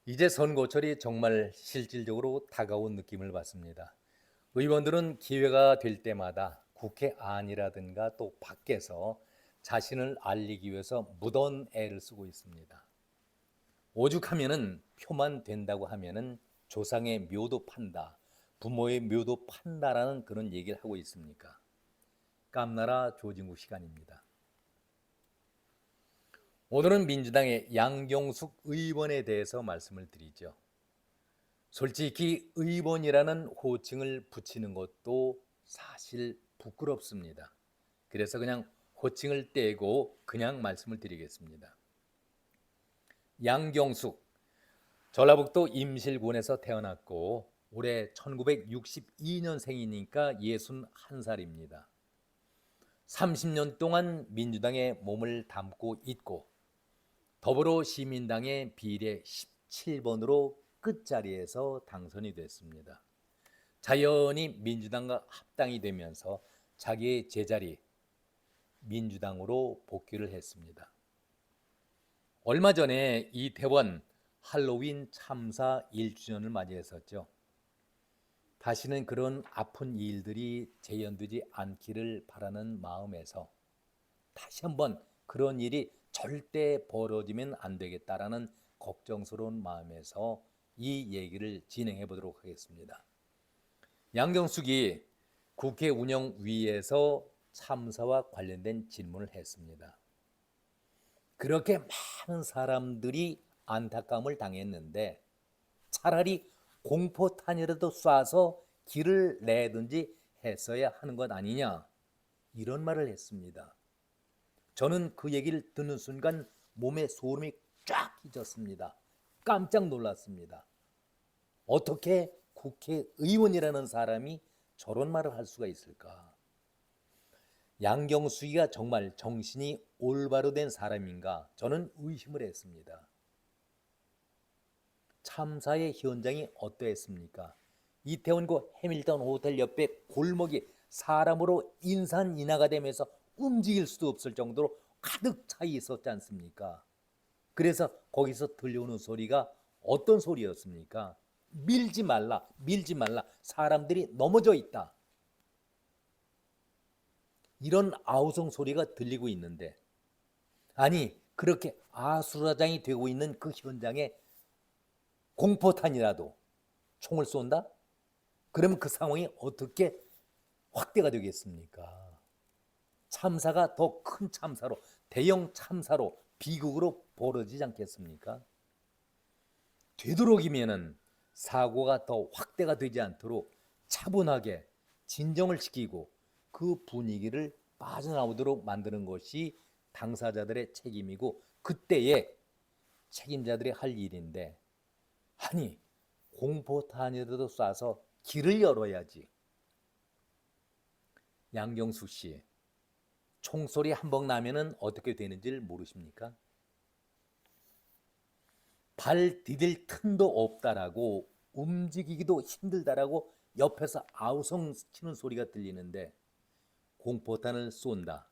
이제 선거철이 정말 실질적으로 다가온 느낌을 받습니다. 의원들은 기회가 될 때마다 국회 안이라든가 또 밖에서 자신을 알리기 위해서 무던 애를 쓰고 있습니다. 오죽하면은 표만 된다고 하면은 조상의 묘도 판다, 부모의 묘도 판다라는 그런 얘기를 하고 있습니까? 깜나라 조진국 시간입니다. 오늘은 민주당의 양경숙 의원에 대해서 말씀을 드리죠. 솔직히 의원이라는 호칭을 붙이는 것도 사실 부끄럽습니다. 그래서 그냥 호칭을 떼고 그냥 말씀을 드리겠습니다. 양경숙, 전라북도 임실군에서 태어났고 올해 1962년생이니까 61살입니다. 30년 동안 민주당에 몸을 담고 있고 더불어시민당의 비례 17번으로 끝자리에서 당선이 됐습니다. 자연히 민주당과 합당이 되면서 자기의 제자리 민주당으로 복귀를 했습니다. 얼마 전에 이태원 할로윈 참사 1주년을 맞이했었죠. 다시는 그런 아픈 일들이 재현되지 않기를 바라는 마음에서 다시 한번 그런 일이 절대 벌어지면 안 되겠다라는 걱정스러운 마음에서 이 얘기를 진행해 보도록 하겠습니다. 양경숙이 국회 운영위에서 참사와 관련된 질문을 했습니다. 그렇게 많은 사람들이 안타까움을 당했는데 차라리 공포탄이라도 쏴서 길을 내든지 했어야 하는 것 아니냐, 이런 말을 했습니다. 저는 그 얘기를 듣는 순간 몸에 소름이 쫙 끼쳤습니다. 깜짝 놀랐습니다. 어떻게 국회의원이라는 사람이 저런 말을 할 수가 있을까? 양경수가 정말 정신이 올바로 된 사람인가? 저는 의심을 했습니다. 참사의 현장이 어떠했습니까? 이태원고 해밀턴 호텔 옆에 골목이 사람으로 인산인하가 되면서 움직일 수도 없을 정도로 가득 차 있었지 않습니까? 그래서 거기서 들려오는 소리가 어떤 소리였습니까? 밀지 말라, 밀지 말라, 사람들이 넘어져 있다, 이런 아우성 소리가 들리고 있는데, 아니 그렇게 아수라장이 되고 있는 그 현장에 공포탄이라도 총을 쏜다? 그러면 그 상황이 어떻게 확대가 되겠습니까? 참사가 더 큰 참사로, 대형 참사로, 비극으로 벌어지지 않겠습니까? 되도록이면은 사고가 더 확대가 되지 않도록 차분하게 진정을 시키고 그 분위기를 빠져나오도록 만드는 것이 당사자들의 책임이고 그때의 책임자들이 할 일인데, 아니 공포탄이라도 쏴서 길을 열어야지. 양경수 씨, 총소리 한 번 나면은 어떻게 되는지를 모르십니까? 발 디딜 틈도 없다라고, 움직이기도 힘들다라고 옆에서 아우성 치는 소리가 들리는데 공포탄을 쏜다.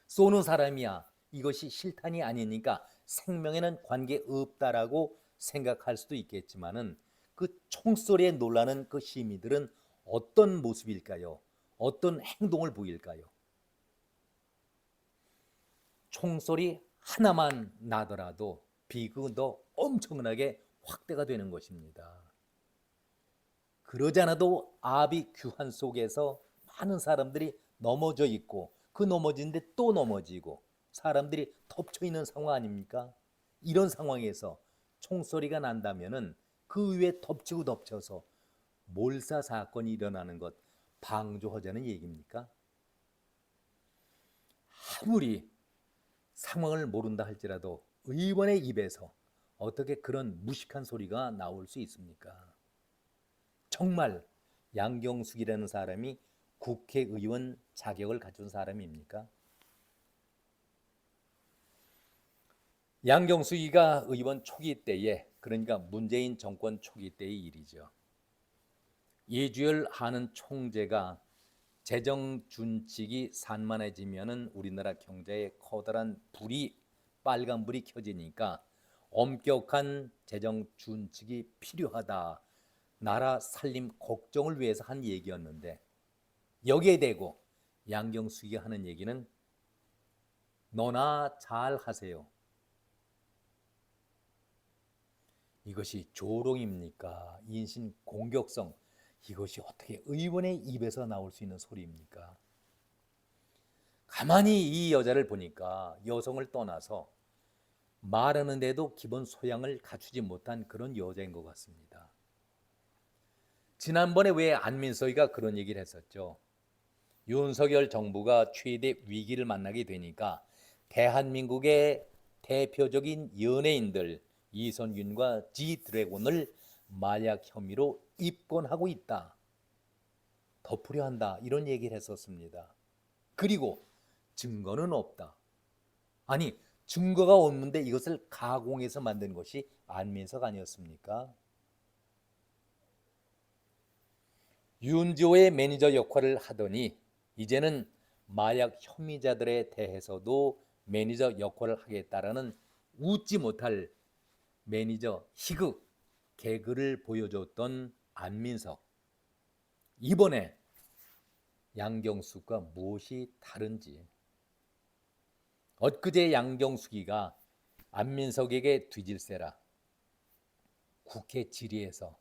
쏘는 사람이야 이것이 실탄이 아니니까 생명에는 관계없다라고 생각할 수도 있겠지만은 그 총소리에 놀라는 그 시민들은 어떤 모습일까요? 어떤 행동을 보일까요? 총소리 하나만 나더라도 비극은 더 엄청나게 확대가 되는 것입니다. 그러지 않아도 아비규환 속에서 많은 사람들이 넘어져 있고 그 넘어지는데 또 넘어지고 사람들이 덮쳐 있는 상황 아닙니까? 이런 상황에서 총소리가 난다면은 그 위에 덮치고 덮쳐서 몰사 사건이 일어나는 것 방조하자는 얘기입니까? 아무리 상황을 모른다 할지라도 의원의 입에서 어떻게 그런 무식한 소리가 나올 수 있습니까? 정말 양경숙이라는 사람이 국회의원 자격을 갖춘 사람입니까? 양경숙이가 의원 초기 때에, 그러니까 문재인 정권 초기 때의 일이죠. 이주열 하는 총재가 재정 준칙이 산만해지면은 우리나라 경제에 커다란 불이, 빨간 불이 켜지니까 엄격한 재정 준칙이 필요하다. 나라 살림 걱정을 위해서 한 얘기였는데 여기에 대고 양경숙이가 하는 얘기는 너나 잘 하세요. 이것이 조롱입니까? 인신 공격성, 이것이 어떻게 의원의 입에서 나올 수 있는 소리입니까? 가만히 이 여자를 보니까 여성을 떠나서 말하는데도 기본 소양을 갖추지 못한 그런 여자인 것 같습니다. 지난번에 왜 안민석이가 그런 얘기를 했었죠. 윤석열 정부가 최대 위기를 만나게 되니까 대한민국의 대표적인 연예인들 이선균과 지드래곤을 마약 혐의로 입건하고 있다. 덮으려 한다. 이런 얘기를 했었습니다. 그리고 증거는 없다. 아니, 증거가 없는데 이것을 가공해서 만든 것이 안민석 아니었습니까? 윤지호의 매니저 역할을 하더니 이제는 마약 혐의자들에 대해서도 매니저 역할을 하겠다라는 웃지 못할 매니저 희극 개그를 보여줬던 안민석. 이번에 양경숙과 무엇이 다른지. 엊그제 양경숙이가 안민석에게 뒤질세라 국회 질의에서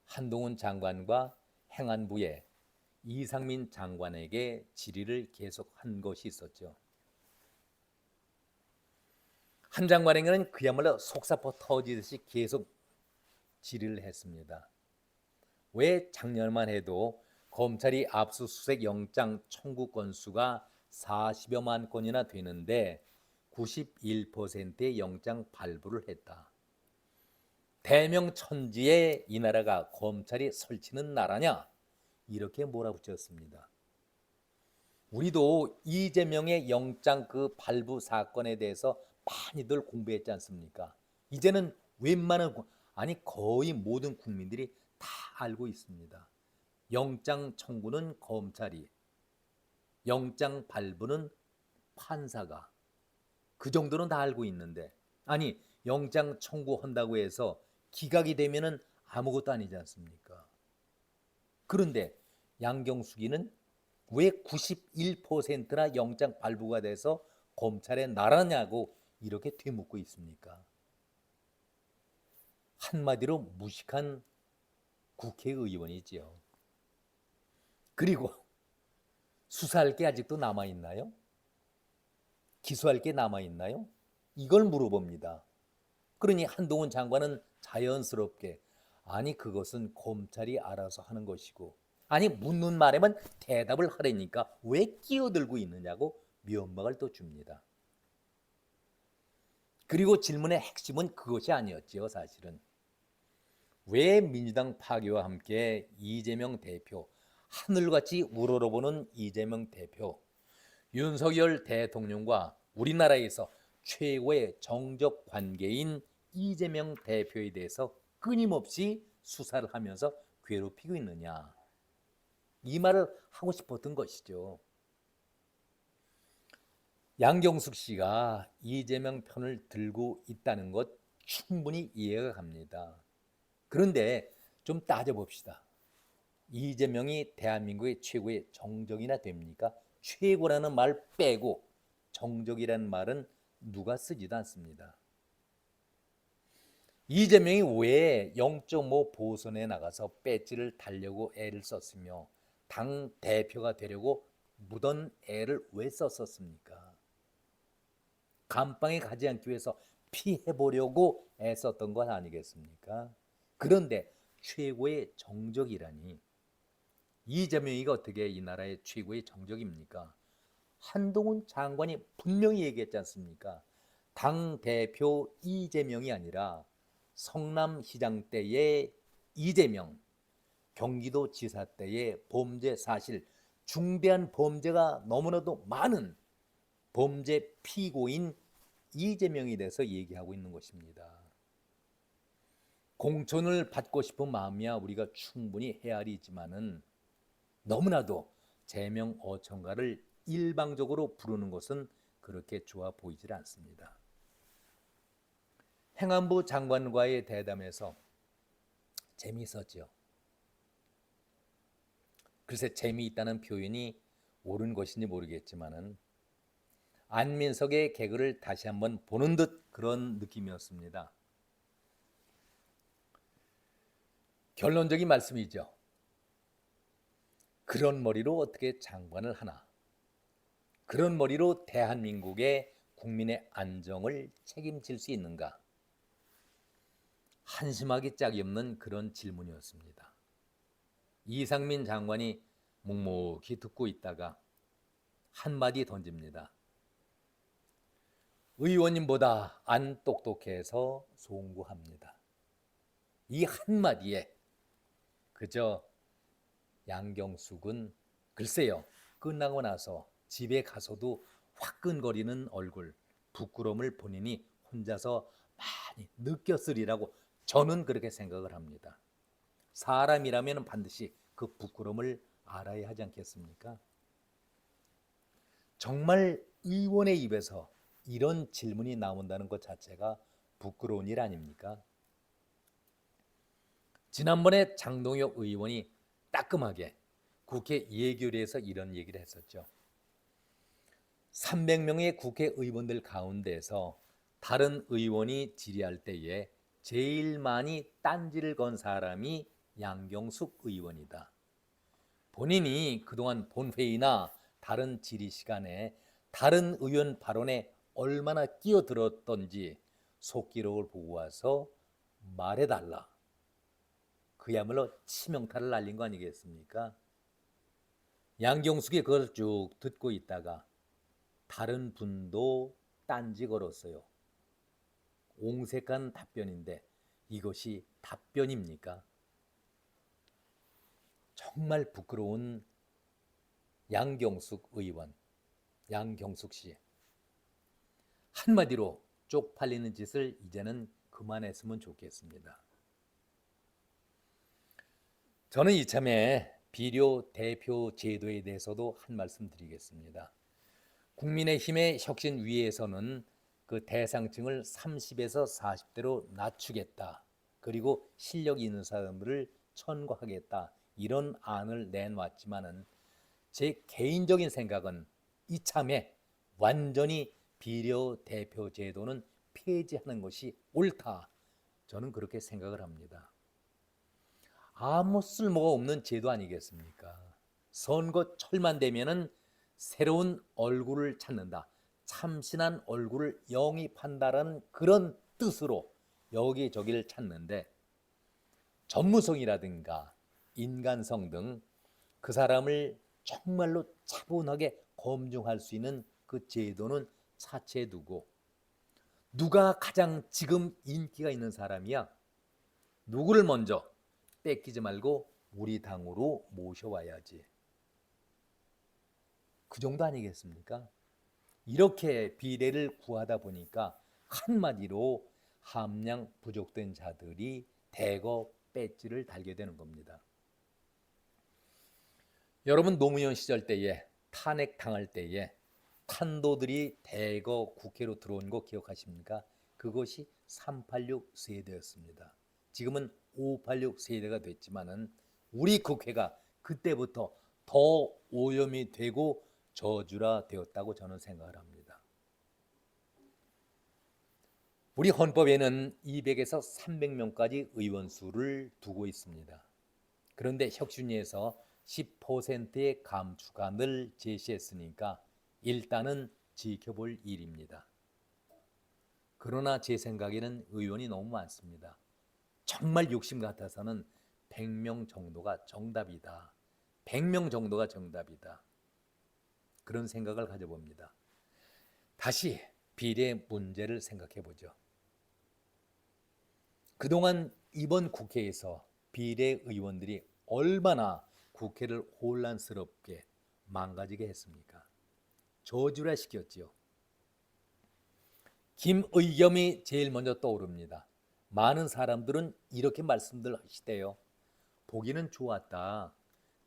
한동훈 장관과 행안부의 이상민 장관에게 질의를 계속한 것이 있었죠. 한 장관에게는 그야말로 속사포 터지듯이 계속 질의를 했습니다. 왜 작년만 해도 검찰이 압수수색 영장 청구 건수가 40여만 건이나 되는데 91%의 영장 발부를 했다. 대명천지에 이 나라가 검찰이 설치는 나라냐? 이렇게 몰아붙였습니다. 우리도 이재명의 영장 그 발부 사건에 대해서 많이들 공부했지 않습니까? 이제는 웬만한 아니 거의 모든 국민들이 다 알고 있습니다. 영장 청구는 검찰이, 영장 발부는 판사가, 그 정도는 다 알고 있는데 아니 영장 청구한다고 해서 기각이 되면은 아무것도 아니지 않습니까? 그런데 양경숙이는 왜 91%나 영장 발부가 돼서 검찰에 나라냐고 이렇게 되묻고 있습니까? 한마디로 무식한 국회의원이지요. 그리고 수사할 게 아직도 남아있나요? 기소할 게 남아있나요? 이걸 물어봅니다. 그러니 한동훈 장관은 자연스럽게 아니 그것은 검찰이 알아서 하는 것이고 아니 묻는 말에만 대답을 하려니까 왜 끼어들고 있느냐고 면박을 또 줍니다. 그리고 질문의 핵심은 그것이 아니었지요. 사실은 왜 민주당 파괴와 함께 이재명 대표 하늘같이 우러러보는 이재명 대표 윤석열 대통령과 우리나라에서 최고의 정적 관계인 이재명 대표에 대해서 끊임없이 수사를 하면서 괴롭히고 있느냐 이 말을 하고 싶었던 것이죠. 양경숙 씨가 이재명 편을 들고 있다는 것 충분히 이해가 갑니다. 그런데 좀 따져봅시다. 이재명이 대한민국의 최고의 정적이나 됩니까? 최고라는 말 빼고 정적이라는 말은 누가 쓰지도 않습니다. 이재명이 왜 0.5 보선에 나가서 배지를 달려고 애를 썼으며 당 대표가 되려고 무던 애를 왜 썼었습니까? 감방에 가지 않기 위해서 피해보려고 애썼던 것 아니겠습니까? 그런데 최고의 정적이라니 이재명이가 어떻게 이 나라의 최고의 정적입니까? 한동훈 장관이 분명히 얘기했지 않습니까? 당대표 이재명이 아니라 성남시장 때의 이재명, 경기도지사 때의 범죄 사실, 중대한 범죄가 너무나도 많은 범죄 피고인 이재명에 대해서 얘기하고 있는 것입니다. 공천을 받고 싶은 마음이야 우리가 충분히 헤아리지만은 너무나도 제명 어천가를 일방적으로 부르는 것은 그렇게 좋아 보이질 않습니다. 행안부 장관과의 대담에서 재미있었죠. 글쎄 재미있다는 표현이 옳은 것인지 모르겠지만은 안민석의 개그를 다시 한번 보는 듯 그런 느낌이었습니다. 결론적인 말씀이죠. 그런 머리로 어떻게 장관을 하나? 그런 머리로 대한민국의 국민의 안정을 책임질 수 있는가? 한심하기 짝이 없는 그런 질문이었습니다. 이상민 장관이 묵묵히 듣고 있다가 한마디 던집니다. 의원님보다 안 똑똑해서 송구합니다. 이 한마디에 그저 양경숙은 글쎄요, 끝나고 나서 집에 가서도 화끈거리는 얼굴, 부끄러움을 본인이 혼자서 많이 느꼈으리라고 저는 그렇게 생각을 합니다. 사람이라면 반드시 그 부끄러움을 알아야 하지 않겠습니까? 정말 의원의 입에서 이런 질문이 나온다는 것 자체가 부끄러운 일 아닙니까? 지난번에 장동혁 의원이 따끔하게 국회 예결위에서 이런 얘기를 했었죠. 300명의 국회의원들 가운데서 다른 의원이 질의할 때에 제일 많이 딴지를 건 사람이 양경숙 의원이다. 본인이 그동안 본회의나 다른 질의 시간에 다른 의원 발언에 얼마나 끼어들었던지 속기록을 보고 와서 말해달라. 그야말로 치명타를 날린 거 아니겠습니까? 양경숙이 그걸 쭉 듣고 있다가 다른 분도 딴지 걸었어요. 옹색한 답변인데 이것이 답변입니까? 정말 부끄러운 양경숙 의원, 양경숙 씨. 한마디로 쪽팔리는 짓을 이제는 그만했으면 좋겠습니다. 저는 이참에 비료 대표 제도에 대해서도 한 말씀 드리겠습니다. 국민의힘의 혁신위에서는 그 대상층을 30에서 40대로 낮추겠다. 그리고 실력 있는 사람들을 천거하겠다. 이런 안을 내놓았지만은 제 개인적인 생각은 이참에 완전히 비료 대표 제도는 폐지하는 것이 옳다. 저는 그렇게 생각을 합니다. 아무 쓸모가 없는 제도 아니겠습니까? 선거철만 되면은 새로운 얼굴을 찾는다. 참신한 얼굴을 영입한다라는 그런 뜻으로 여기저기를 찾는데 전무성이라든가 인간성 등 그 사람을 정말로 차분하게 검증할 수 있는 그 제도는 차치해 두고 누가 가장 지금 인기가 있는 사람이야? 누구를 먼저 뺏기지 말고 우리 당으로 모셔와야지. 그 정도 아니겠습니까? 이렇게 비례를 구하다 보니까 한마디로 함량 부족된 자들이 대거 배지를 달게 되는 겁니다. 여러분 노무현 시절 때에 탄핵 당할 때에 탄도들이 대거 국회로 들어온 거 기억하십니까? 그것이 386 세대였습니다. 지금은 586 세대가 됐지만은 우리 국회가 그때부터 더 오염이 되고 저주라 되었다고 저는 생각을 합니다. 우리 헌법에는 200에서 300명까지 의원 수를 두고 있습니다. 그런데 혁신위에서 10%의 감축안을 제시했으니까 일단은 지켜볼 일입니다. 그러나 제 생각에는 의원이 너무 많습니다. 정말 욕심 같아서는 100명 정도가 정답이다. 100명 정도가 정답이다. 그런 생각을 가져봅니다. 다시 비례 문제를 생각해 보죠. 그동안 이번 국회에서 비례의원들이 얼마나 국회를 혼란스럽게 망가지게 했습니까? 저주라 시켰지요. 김의겸이 제일 먼저 떠오릅니다. 많은 사람들은 이렇게 말씀들 하시대요. 보기는 좋았다.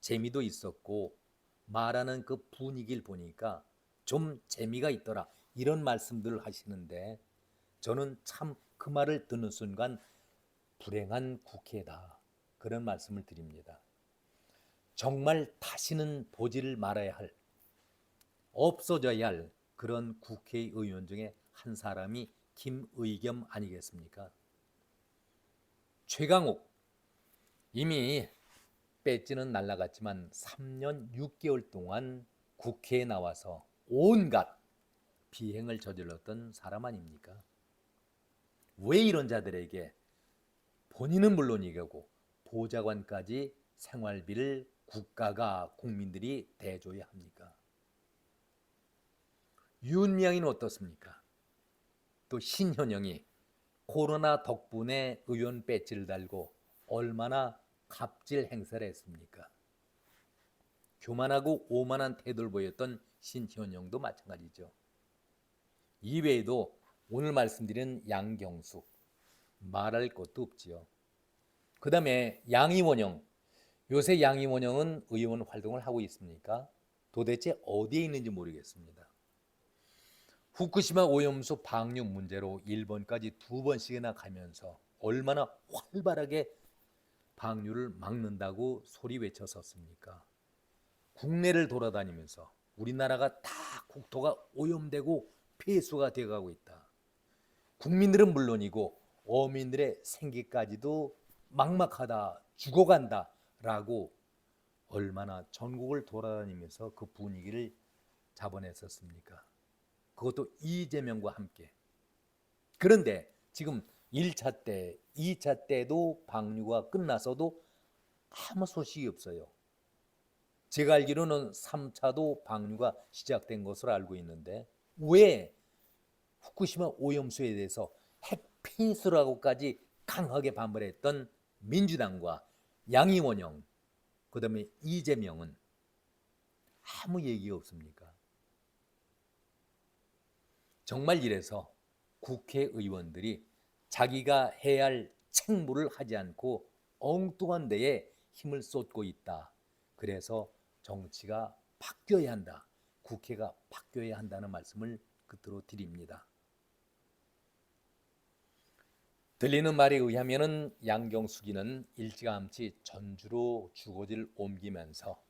재미도 있었고 말하는 그 분위기를 보니까 좀 재미가 있더라. 이런 말씀들을 하시는데 저는 참 그 말을 듣는 순간 불행한 국회다. 그런 말씀을 드립니다. 정말 다시는 보지를 말아야 할, 없어져야 할 그런 국회의원 중에 한 사람이 김의겸 아니겠습니까? 최강욱, 이미 배지는 날아갔지만 3년 6개월 동안 국회에 나와서 온갖 비행을 저질렀던 사람 아닙니까? 왜 이런 자들에게 본인은 물론이고 보좌관까지 생활비를 국가가, 국민들이 대줘야 합니까? 윤미향이는 어떻습니까? 또 신현영이 코로나 덕분에 의원 배지를 달고 얼마나 갑질 행사를 했습니까? 교만하고 오만한 태도를 보였던 신현영도 마찬가지죠. 이외에도 오늘 말씀드린 양경숙, 말할 것도 없지요. 그 다음에 양이원영, 요새 양이원영은 의원 활동을 하고 있습니까? 도대체 어디에 있는지 모르겠습니다. 후쿠시마 오염수 방류 문제로 일본까지 2번씩이나 가면서 얼마나 활발하게 방류를 막는다고 소리 외쳤었습니까? 국내를 돌아다니면서 우리나라가 다 국토가 오염되고 폐수가 되어가고 있다. 국민들은 물론이고 어민들의 생계까지도 막막하다, 죽어간다 라고 얼마나 전국을 돌아다니면서 그 분위기를 잡아냈었습니까? 그것도 이재명과 함께. 그런데 지금 1차 때, 2차 때도 방류가 끝나서도 아무 소식이 없어요. 제가 알기로는 3차도 방류가 시작된 것으로 알고 있는데 왜 후쿠시마 오염수에 대해서 핵폐수라고까지 강하게 반발했던 민주당과 양이원영, 그 다음에 이재명은 아무 얘기가 없습니까? 정말 이래서 국회의원들이 자기가 해야 할 책무를 하지 않고 엉뚱한 데에 힘을 쏟고 있다. 그래서 정치가 바뀌어야 한다. 국회가 바뀌어야 한다는 말씀을 끝으로 드립니다. 들리는 말에 의하면 양경숙이는 일찌감치 전주로 주거지를 옮기면서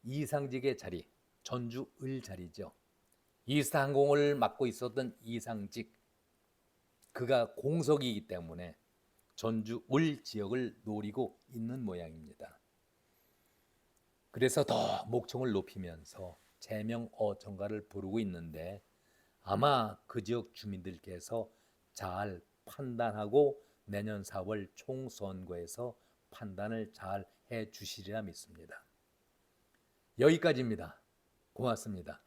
이상직의 자리, 전주 을 자리죠. 이스타항공을 맡고 있었던 이상직, 그가 공석이기 때문에 전주 을 지역을 노리고 있는 모양입니다. 그래서 더 목청을 높이면서 제명 어천가를 부르고 있는데 아마 그 지역 주민들께서 잘 판단하고 내년 4월 총선거에서 판단을 잘 해주시리라 믿습니다. 여기까지입니다. 고맙습니다.